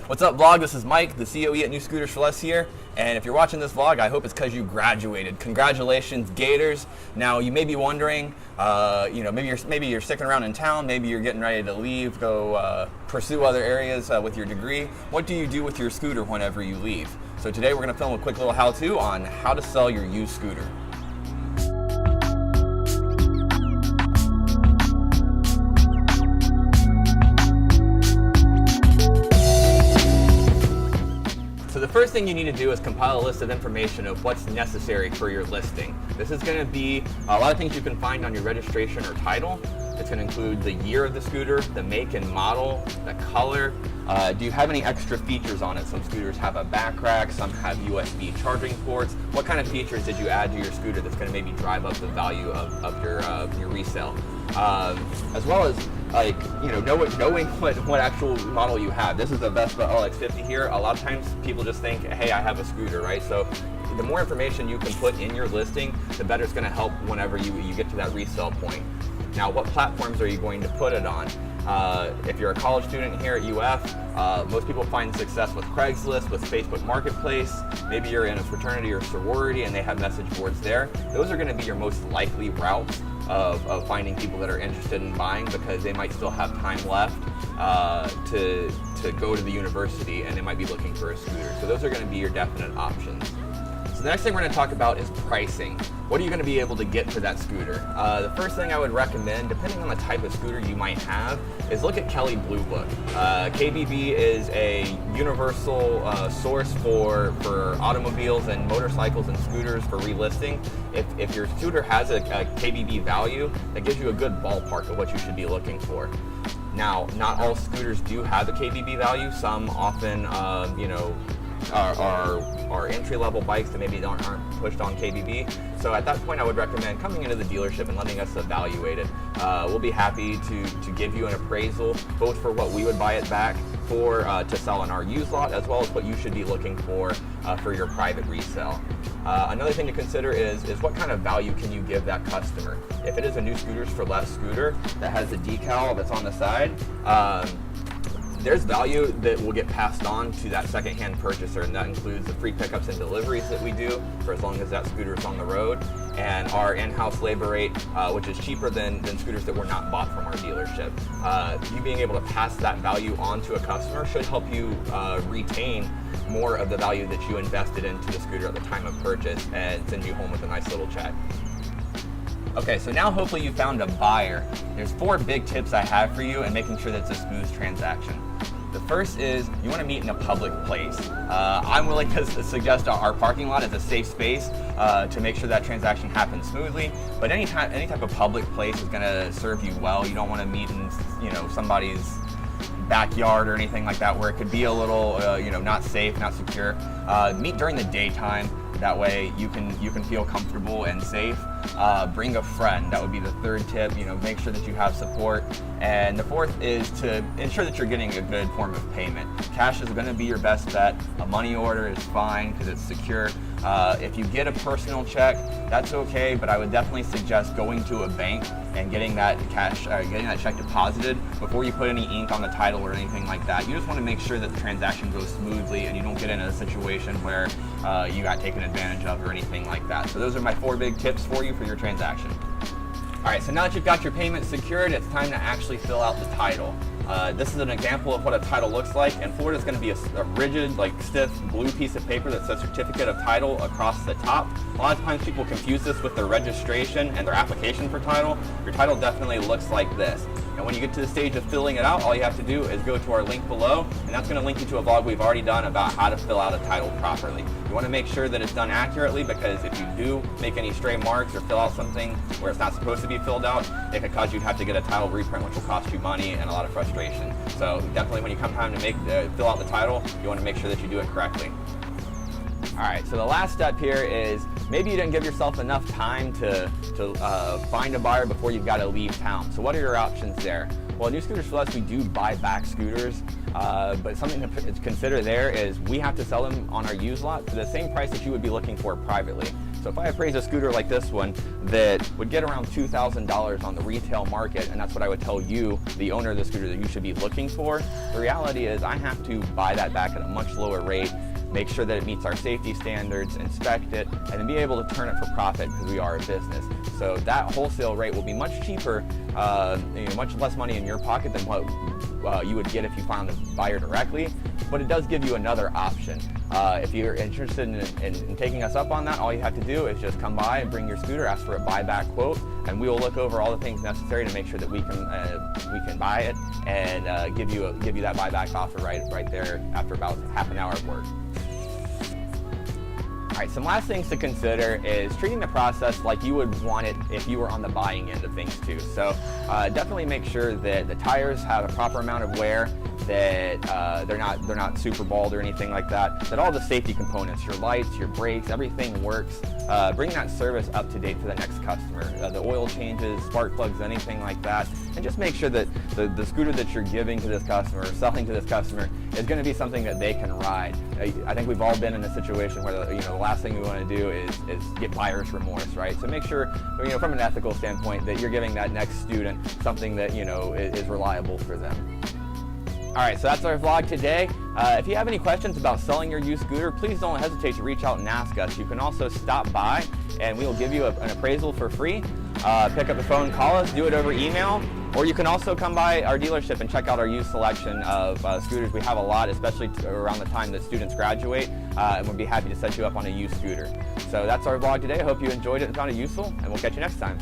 What's up, vlog? This is Mike, the C.O.E. at New Scooters for Less here. And if you're watching this vlog, I hope it's because you graduated. Congratulations, Gators. Now, you may be wondering, maybe you're sticking around in town, maybe you're getting ready to leave, go pursue other areas with your degree. What do you do with your scooter whenever you leave? So today we're going to film a quick little how-to on how to sell your used scooter. So the first thing you need to do is compile a list of information of what's necessary for your listing. This is going to be a lot of things you can find on your registration or title. It's going to include the year of the scooter, the make and model, the color. Do you have any extra features on it? Some scooters have a back rack, some have USB charging ports. What kind of features did you add to your scooter that's going to maybe drive up the value of your resale? As well as knowing what actual model you have. This is the Vespa LX50 here. A lot of times people just think, hey, I have a scooter, right? So the more information you can put in your listing, the better it's going to help whenever you get to that resale point. Now, what platforms are you going to put it on? If you're a college student here at UF, most people find success with Craigslist, with Facebook Marketplace. Maybe you're in a fraternity or sorority and they have message boards there. Those are going to be your most likely routes of finding people that are interested in buying, because they might still have time left to go to the university and they might be looking for a scooter. So those are going to be your definite options. So the next thing we're going to talk about is pricing. What are you going to be able to get for that scooter? The first thing I would recommend, depending on the type of scooter you might have, is look at Kelley Blue Book. KBB is a universal source for automobiles and motorcycles and scooters for relisting. If your scooter has a KBB value, that gives you a good ballpark of what you should be looking for. Now, not all scooters do have a KBB value. Some often, are entry-level bikes that maybe aren't pushed on KBB. So at that point, I would recommend coming into the dealership and letting us evaluate it. We'll be happy to give you an appraisal, both for what we would buy it back for to sell in our used lot, as well as what you should be looking for your private resale. Another thing to consider is what kind of value can you give that customer? If it is a New Scooters for Less scooter that has the decal that's on the side, there's value that will get passed on to that secondhand purchaser, and that includes the free pickups and deliveries that we do for as long as that scooter is on the road, and our in-house labor rate, which is cheaper than scooters that were not bought from our dealership. You being able to pass that value on to a customer should help you retain more of the value that you invested into the scooter at the time of purchase and send you home with a nice little check. Okay, so now hopefully you found a buyer. There's 4 big tips I have for you in making sure that it's a smooth transaction. The first is you want to meet in a public place. I'm willing to suggest our parking lot is a safe space to make sure that transaction happens smoothly. But any type of public place is going to serve you well. You don't want to meet in somebody's backyard or anything like that where it could be a little not safe, not secure. Meet during the daytime. That way you can feel comfortable and safe. Bring a friend. That would be the third tip. Make sure that you have support. And the fourth is to ensure that you're getting a good form of payment. Cash is going to be your best bet. A money order is fine because it's secure. If you get a personal check, that's okay, but I would definitely suggest going to a bank and getting that check deposited before you put any ink on the title or anything like that. You just want to make sure that the transaction goes smoothly and you don't get in a situation where you got taken advantage of or anything like that. So those are my 4 big tips for you for your transaction. All right, so now that you've got your payment secured, it's time to actually fill out the title. This is an example of what a title looks like, and Florida is going to be a rigid, stiff blue piece of paper that says certificate of title across the top. A lot of times people confuse this with their registration and their application for title. Your title definitely looks like this. And when you get to the stage of filling it out, all you have to do is go to our link below, and that's going to link you to a vlog we've already done about how to fill out a title properly. You want to make sure that it's done accurately, because if you do make any stray marks or fill out something where it's not supposed to be filled out, it could cause you to have to get a title reprint, which will cost you money and a lot of frustration. So definitely when you come time to fill out the title, you want to make sure that you do it correctly. All right, so the last step here is maybe you didn't give yourself enough time to find a buyer before you've got to leave town. So what are your options there? Well, at New Scooters for Less, we do buy back scooters, but something to consider there is we have to sell them on our used lot for the same price that you would be looking for privately. So if I appraise a scooter like this one that would get around $2,000 on the retail market, and that's what I would tell you, the owner of the scooter, that you should be looking for, the reality is I have to buy that back at a much lower rate, make sure that it meets our safety standards, inspect it, and then be able to turn it for profit because we are a business. So that wholesale rate will be much cheaper, much less money in your pocket than what you would get if you found a buyer directly, but it does give you another option. If you're interested in taking us up on that, all you have to do is just come by and bring your scooter, ask for a buyback quote, and we will look over all the things necessary to make sure that we can buy it and give you that buyback offer right there after about half an hour of work. All right, some last things to consider is treating the process like you would want it if you were on the buying end of things too. So definitely make sure that the tires have a proper amount of wear, that they're not super bald or anything like that, that all the safety components, your lights, your brakes, everything works. Bring that service up to date for the next customer. The oil changes, spark plugs, anything like that. And just make sure that the scooter that you're giving to this customer or selling to this customer is going to be something that they can ride. I think we've all been in a situation where the last thing we want to do is get buyer's remorse, right? So make sure, from an ethical standpoint, that you're giving that next student something that is reliable for them. All right, so that's our vlog today. If you have any questions about selling your used scooter, please don't hesitate to reach out and ask us. You can also stop by and we will give you an appraisal for free. Pick up the phone, call us, do it over email, or you can also come by our dealership and check out our used selection of scooters. We have a lot, especially around the time that students graduate, and we'll be happy to set you up on a used scooter. So that's our vlog today. I hope you enjoyed it and found it useful, and we'll catch you next time.